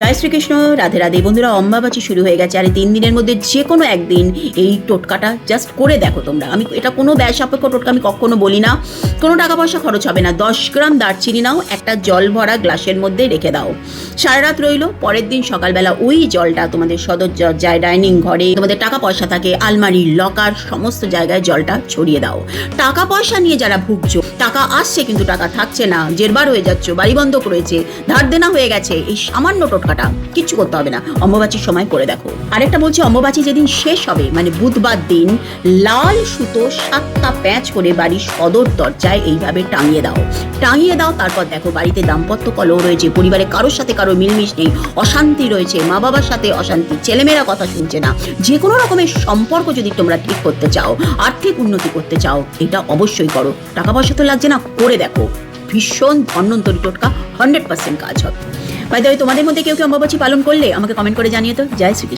জয় শ্রীকৃষ্ণ, রাধে রাধে। বন্ধুরা, অম্বাবাচী শুরু হয়ে গেছে আর এই 3 দিনের মধ্যে যে কোনো একদিন এই টোটকাটা জাস্ট করে দেখো তোমরা। আমি এটা কোনো ব্যয় সাপেক্ষ টোটকা আমি কখনো বলি না, কোনো টাকা পয়সা খরচ হবে না। 10 গ্রাম দারচিনি নাও, একটা জল ভরা গ্লাসের মধ্যে রেখে দাও, সারা রাত রইলো। পরের দিন সকালবেলা ওই জলটা তোমাদের সদর দরজায়, ডাইনিং ঘরে, তোমাদের টাকা পয়সা থাকে, আলমারি, লকার, সমস্ত জায়গায় জলটা ছড়িয়ে দাও। টাকা পয়সা নিয়ে যারা ভুগছো, টাকা আসছে কিন্তু টাকা থাকছে না, জেরবার হয়ে যাচ্ছ, বাড়ি বন্ধক রয়েছে, ধার দেনা হয়ে গেছে, এই সামান্য টোটকাটা কিচ্ছু করতে হবে না, অম্বুবাচীর সময় করে দেখো। আরেকটা বলছি, অম্বুবাচী যেদিন শেষ হবে মানে বুধবার দিন, লাল সুতো 7টা প্যাঁচ করে বাড়ির সদর দরজায় এইভাবে টাঙিয়ে দাও। তারপর দেখো বাড়িতে দাম্পত্য কলহ রয়েছে, পরিবারে কারোর সাথে কারো মিলমিশ নেই, অশান্তি রয়েছে, মা বাবার সাথে অশান্তি, ছেলেমেয়েরা কথা শুনছে না। যে কোনো রকমের সম্পর্ক যদি তোমরা ঠিক করতে চাও, আর্থিক উন্নতি করতে চাও, এটা অবশ্যই করো। টাকা পয়সা তো লাগছে না, করে দেখো। ভীষণ ধন্বন্তরী টোটকা, 100% কাজ হবে। বাই দ্য ওয়ে, তোমাদের মধ্যে কেউ অম্বুবাচী পালন করলে আমাকে কমেন্ট করে জানিয়ে তো। জয় শ্রীকৃষ্ণ।